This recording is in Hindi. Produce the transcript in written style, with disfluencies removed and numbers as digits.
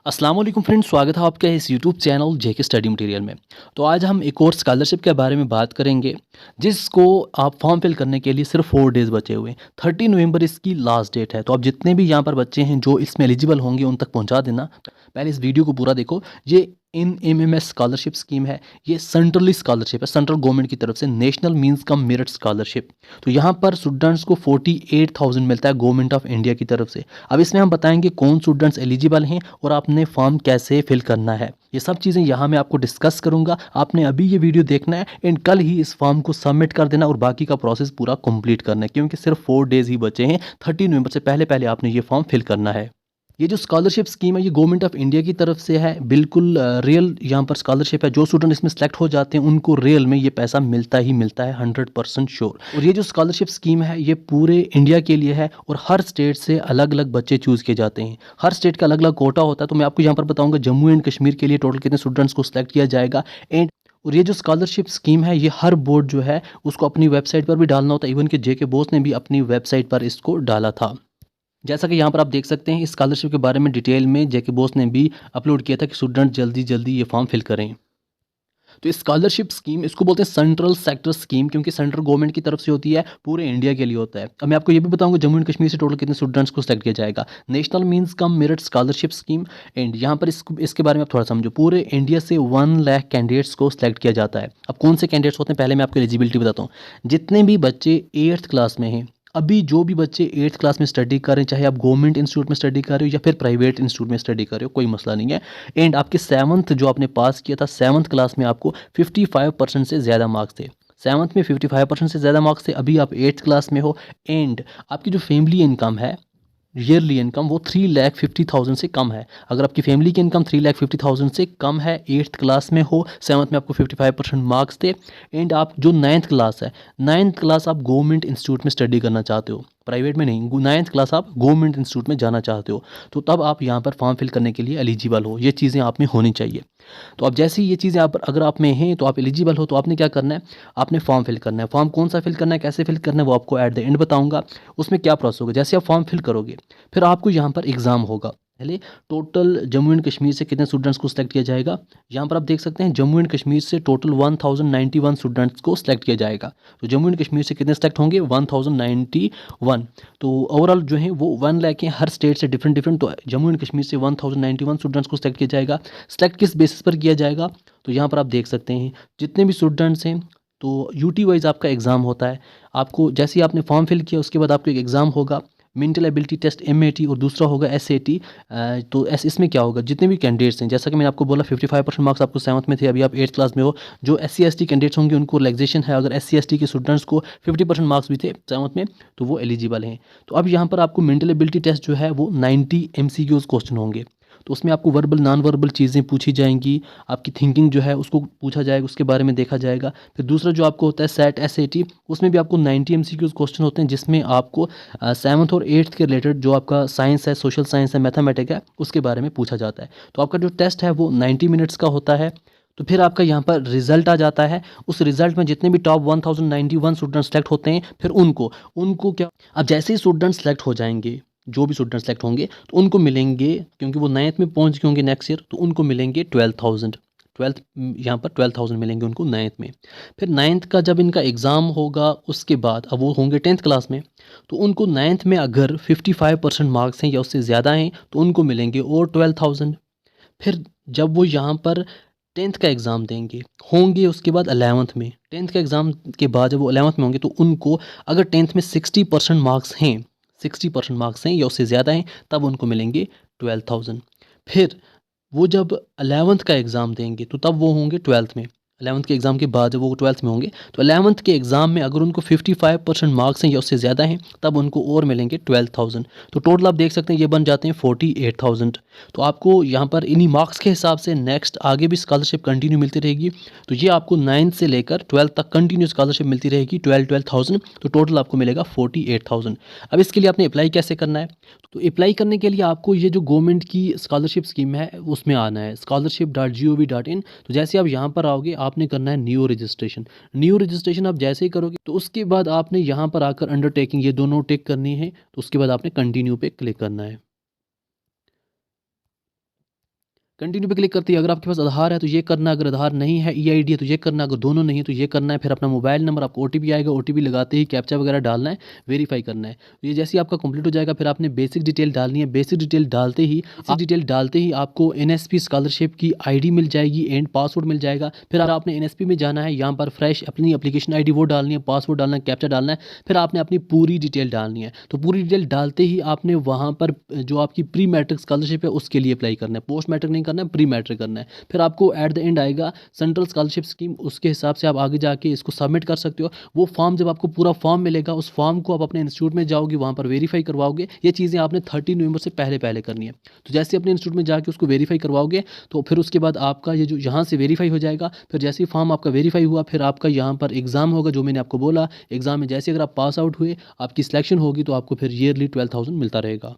अस्सलाम वालेकुम फ्रेंड्स, स्वागत है आपका इस यूट्यूब चैनल जेके स्टडी मटेरियल में। तो आज हम एक और स्कॉलरशिप के बारे में बात करेंगे, जिसको आप फॉर्म फिल करने के लिए सिर्फ 4 डेज़ बचे हुए हैं। 30 नवंबर इसकी लास्ट डेट है। तो आप जितने भी यहाँ पर बच्चे हैं जो इसमें एलिजिबल होंगे उन तक पहुँचा देना। पहले इस वीडियो को पूरा देखो। ये NMMS स्कॉलरशिप स्कीम है। ये सेंट्रली स्कॉलरशिप है, सेंट्रल गवर्नमेंट की तरफ से national means cum merit scholarship. तो यहाँ पर स्टूडेंट्स को 48,000 मिलता है गवर्नमेंट ऑफ इंडिया की तरफ से। अब इसमें हम बताएंगे कौन स्टूडेंट्स एलिजिबल हैं और आपने फॉर्म कैसे फिल करना है। ये सब चीज़ें यहाँ मैं आपको डिस्कस करूँगा। आपने अभी ये वीडियो देखना है एंड कल ही इस फॉर्म को सबमिट कर देना और बाकी का प्रोसेस पूरा कंप्लीट करना है, क्योंकि सिर्फ 4 डेज़ ही बचे हैं। 30 नवंबर से पहले पहले आपने ये फॉर्म फिल करना है। ये जो स्कॉलरशिप स्कीम है ये गवर्नमेंट ऑफ इंडिया की तरफ से है। बिल्कुल रियल यहाँ पर स्कॉलरशिप है। जो स्टूडेंट इसमें सेलेक्ट हो जाते हैं उनको रियल में ये पैसा मिलता ही मिलता है, 100% श्योर। और ये जो स्कॉलरशिप स्कीम है ये पूरे इंडिया के लिए है और हर स्टेट से अलग अलग बच्चे चूज़ किए जाते हैं। हर स्टेट का अलग अलग कोटा होता है। तो मैं आपको यहाँ पर बताऊँगा जम्मू एंड कश्मीर के लिए टोटल कितने स्टूडेंट्स को सिलेक्ट किया जाएगा। एंड और ये जो स्कॉलरशिप स्कीम है ये हर बोर्ड जो है उसको अपनी वेबसाइट पर भी डालना होता है। इवन कि जेके बोस ने भी अपनी वेबसाइट पर इसको डाला था। जैसा कि यहाँ पर आप देख सकते हैं, इस स्कॉलरशिप के बारे में डिटेल में जेके बोस ने भी अपलोड किया था कि स्टूडेंट जल्दी जल्दी ये फॉर्म फिल करें। तो इस स्कॉलरशिप स्कीम इसको बोलते हैं सेंट्रल सेक्टर स्कीम, क्योंकि सेंट्रल गवर्नमेंट की तरफ से होती है, पूरे इंडिया के लिए होता है। अब मैं आपको ये भी बताऊंगा जम्मू एंड कश्मीर से टोटल कितने स्टूडेंट्स को सिलेक्ट किया जाएगा। National means cum merit scholarship scheme. And यहाँ पर इसके बारे में आप थोड़ा समझो। पूरे इंडिया से 1 लाख कैंडिडेट्स को सिलेक्ट किया जाता है। अब कौन से कैंडिडेट्स होते हैं पहले मैं आपको एलिजिबिलिटी बताता हूँ। जितने भी बच्चे 8th क्लास में हैं, अभी जो भी बच्चे 8th क्लास में स्टडी कर रहे हैं, चाहे आप गवर्नमेंट इंस्टीट्यूट में स्टडी कर रहे हो या फिर प्राइवेट इंस्टीट्यूट में स्टडी कर रहे हो, कोई मसला नहीं है। एंड आपके 7th जो आपने पास किया था, 7th क्लास में आपको 55% से ज़्यादा मार्क्स थे। 7th में 55% से ज़्यादा मार्क्स थे। अभी आप 8th क्लास में हो एंड आपकी जो फैमिली इनकम है, ईयरली इनकम, वो 3,50,000 से कम है। अगर आपकी फैमिली की इनकम 3,50,000 से कम है, 8th क्लास में हो, 7th में आपको 55% मार्क्स थे, एंड आप जो 9th क्लास है, 9th क्लास आप गवर्नमेंट इंस्टीट्यूट में स्टडी करना चाहते हो, प्राइवेट में नहीं, 9th क्लास आप गवर्नमेंट इंस्टीट्यूट में जाना चाहते हो, तो तब आप यहाँ पर फॉर्म फिल करने के लिए एलिजिबल हो। ये चीज़ें आप में होनी चाहिए। तो अब जैसे ही ये चीज़ें आप अगर आप में हैं तो आप एलिजिबल हो, तो आपने क्या करना है, आपने फॉर्म फिल करना है। फॉर्म कौन सा फिल करना है, कैसे फिल करना है, वो आपको एट द एंड बताऊंगा। उसमें क्या प्रोसेस होगा, जैसे आप फॉर्म फिल करोगे फिर आपको यहाँ पर एग्ज़ाम होगा। पहले टोटल जम्मू एंड कश्मीर से कितने स्टूडेंट्स को सिलेक्ट किया जाएगा, यहाँ पर आप देख सकते हैं जम्मू एंड कश्मीर से टोटल 1091 स्टूडेंट्स को सिलेक्ट किया जाएगा। तो जम्मू एंड कश्मीर से कितने सिलेक्ट होंगे, 1091। तो ओवरऑल जो है वो 1 लाख है, हर स्टेट से डिफरेंट डिफरेंट। तो जम्मू एंड कश्मीर से 1091 स्टूडेंट्स को सिलेक्ट किया जाएगा। सिलेक्ट किस बेसिस पर किया जाएगा, तो यहाँ पर आप देख सकते हैं जितने भी स्टूडेंट्स हैं, तो यूटी वाइज आपका एग्ज़ाम होता है। आपको जैसे ही आपने फॉर्म फिल किया उसके बाद आपको एक एग्ज़ाम होगा, मेंटल एबिलिटी टेस्ट MAT, और दूसरा होगा SAT। तो इसमें क्या होगा, जितने भी कैंडिडेट्स हैं, जैसा कि मैंने आपको बोला 55% मार्क्स आपको 7th में थे, अभी आप 8th क्लास में हो। जो SC ST कैंडिडेट्स होंगे उनको रिलैक्सेशन है। अगर SC ST के स्टूडेंट्स को 50% मार्क्स भी थे 7th में तो वो एलिजिबल हैं। तो अब यहाँ पर आपको मेंटल एबिलिटी टेस्ट जो है वो 90 MCQs क्वेश्चन होंगे। तो उसमें आपको वर्बल नॉन वर्बल चीज़ें पूछी जाएंगी, आपकी थिंकिंग जो है उसको पूछा जाएगा, उसके बारे में देखा जाएगा। फिर दूसरा जो आपको होता है SAT SAT, उसमें भी आपको 90 MCQs क्वेश्चन होते हैं, जिसमें आपको 7th और 8th के रिलेटेड जो आपका साइंस है, सोशल साइंस है, मैथमेटिक्स है, उसके बारे में पूछा जाता है। तो आपका जो टेस्ट है वो 90 मिनट्स का होता है। तो फिर आपका यहाँ पर रिजल्ट आ जाता है। उस रिजल्ट में जितने भी टॉप 1091 स्टूडेंट सेलेक्ट होते हैं, फिर उनको उनको क्या, अब जैसे ही स्टूडेंट सेलेक्ट हो जाएंगे, जो भी स्टूडेंट सेलेक्ट होंगे तो उनको मिलेंगे, क्योंकि वो 9th में पहुंच गए होंगे नेक्स्ट ईयर, तो उनको मिलेंगे 12,000। 12th यहाँ पर 12,000 मिलेंगे उनको 9th में। फिर 9th का जब इनका एग्ज़ाम होगा उसके बाद, अब वो होंगे 10th क्लास में, तो उनको 9th में अगर 55% मार्क्स हैं या उससे ज़्यादा हैं तो उनको मिलेंगे और 12,000। फिर जब वो यहाँ पर 10th का एग्ज़ाम देंगे होंगे उसके बाद 11th में, 10th का एग्ज़ाम के बाद जब वो 11th में होंगे तो उनको अगर 10th में 60% मार्क्स हैं, 60% मार्क्स हैं या उससे ज़्यादा हैं, तब उनको मिलेंगे 12,000। फिर वो जब 11th का एग्ज़ाम देंगे तो तब वो होंगे 12th में। 11th के एग्ज़ाम के बाद जब वो 12th में होंगे तो 11th के एग्ज़ाम में अगर उनको 55% मार्क्स हैं या उससे ज़्यादा हैं तब उनको और मिलेंगे 12,000। तो टोटल आप देख सकते हैं ये बन जाते हैं 48,000। तो आपको यहाँ पर इन्हीं मार्क्स के हिसाब से नेक्स्ट आगे भी स्कॉलरशिप कंटिन्यू मिलती रहेगी। तो ये आपको 9th से लेकर 12th तक कंटिन्यू स्कॉलरशिप मिलती रहेगी, 12,000। तो टोटल आपको मिलेगा 48,000। अब इसके लिए आपने अप्लाई कैसे करना है, तो अप्लाई करने के लिए आपको ये जो गवर्नमेंट की स्कॉलरशिप स्कीम है उसमें आना है, scholarship.gov.in। तो जैसे आप यहाँ पर आओगे आपने करना है न्यू रजिस्ट्रेशन। न्यू रजिस्ट्रेशन आप जैसे ही करोगे तो उसके बाद आपने यहाँ पर आकर अंडरटेकिंग ये दोनों टिक करनी है। तो उसके बाद आपने कंटिन्यू पे क्लिक करना है। कंटिन्यू पे क्लिक करते ही अगर आपके पास आधार है तो ये करना, अगर आधार नहीं है ईआईडी है तो ये करना, अगर दोनों नहीं है तो ये करना है। फिर अपना मोबाइल नंबर, आपको ओटीपी आएगा, ओटीपी लगाते ही कैप्चा वगैरह डालना है, वेरीफाई करना है। तो ये जैसे ही आपका कंप्लीट हो जाएगा फिर आपने बेसिक डिटेल डालनी है। बेसिक डिटेल डालते ही आपको एनएसपी स्कॉलरशिप की आईडी मिल जाएगी एंड पासवर्ड मिल जाएगा। फिर आपने एनएसपी में जाना है, यहाँ पर फ्रेश अपनी एप्लीकेशन आईडी वो डालनी है, पासवर्ड डालना है, कैप्चा डालना है। फिर आपने अपनी पूरी डिटेल डालनी है। तो पूरी डिटेल डालते ही आपने वहाँ पर जो आपकी प्री मैट्रिक स्कॉलरशिप है उसके लिए अप्लाई करना है। पोस्ट मैट्रिक नहीं करना है, प्री मैट्रिक करना है। फिर आपको एट द एंड आएगा सेंट्रल स्कॉलरशिप स्कीम, उसके हिसाब से आप आगे जाके इसको सबमिट कर सकते हो। वो फॉर्म जब आपको पूरा फॉर्म मिलेगा उस फॉर्म को आप अपने इंस्टीट्यूट में जाओगे, वहाँ पर वेरीफाई करवाओगे। ये चीज़ें आपने 30 नवंबर से पहले पहले करनी है। तो जैसे अपने इंस्टीट्यूट में जाके उसको वेरीफाई करवाओगे तो फिर उसके बाद आपका ये जो यहाँ से वेरीफाई हो जाएगा। फिर जैसे ही फॉर्म आपका वेरीफाई हुआ फिर आपका यहाँ पर एग्ज़ाम होगा, जो मैंने आपको बोला। एग्ज़ाम में जैसे अगर आप पास आउट हुए, आपकी सिलेक्शन होगी तो आपको फिर ईयरली 12,000 मिलता रहेगा।